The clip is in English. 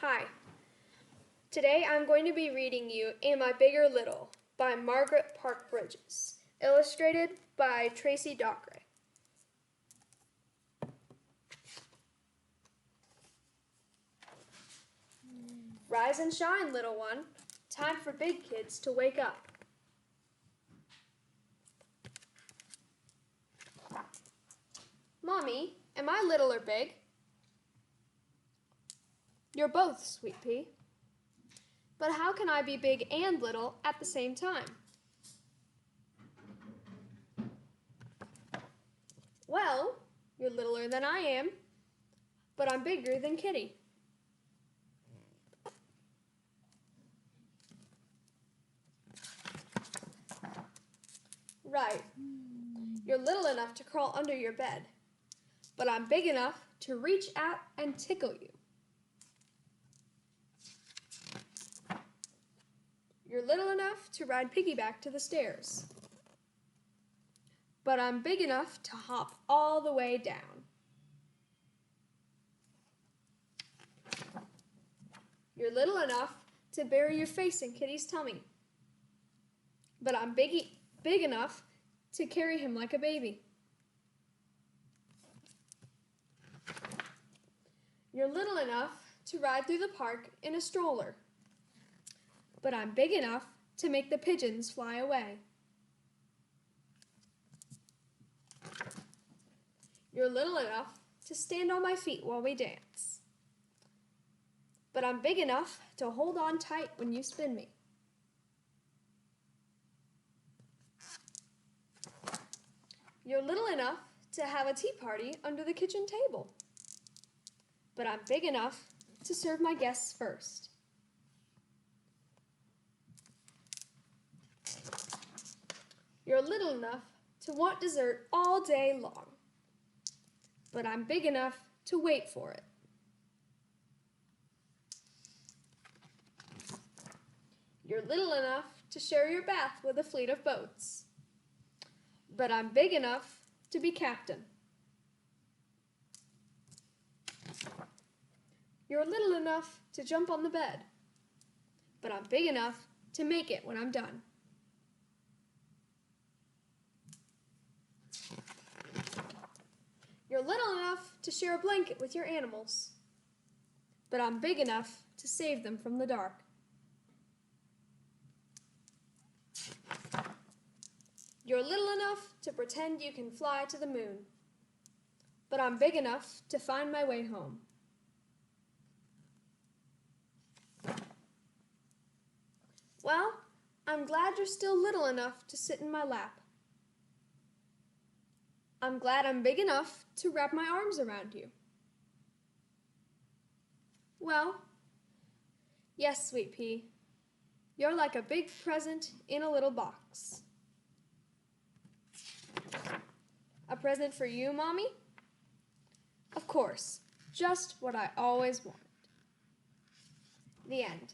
Hi. Today I'm going to be reading you Am I Big or Little by Margaret Park Bridges, illustrated by Tracy Dockeray. Rise and shine, little one. Time for big kids to wake up. Mommy, am I little or big? You're both, Sweet Pea. But how can I be big and little at the same time? Well, you're littler than I am, but I'm bigger than Kitty. Right. You're little enough to crawl under your bed, but I'm big enough to reach out and tickle you. You're little enough to ride piggyback to the stairs, but I'm big enough to hop all the way down. You're little enough to bury your face in Kitty's tummy, but I'm big enough to carry him like a baby. You're little enough to ride through the park in a stroller, but I'm big enough to make the pigeons fly away. You're little enough to stand on my feet while we dance, but I'm big enough to hold on tight when you spin me. You're little enough to have a tea party under the kitchen table, but I'm big enough to serve my guests first. You're little enough to want dessert all day long, but I'm big enough to wait for it. You're little enough to share your bath with a fleet of boats, but I'm big enough to be captain. You're little enough to jump on the bed, but I'm big enough to make it when I'm done. You're little enough to share a blanket with your animals, but I'm big enough to save them from the dark. You're little enough to pretend you can fly to the moon, but I'm big enough to find my way home. Well, I'm glad you're still little enough to sit in my lap. I'm glad I'm big enough to wrap my arms around you. Well, yes, Sweet Pea, you're like a big present in a little box. A present for you, Mommy? Of course, just what I always wanted. The end.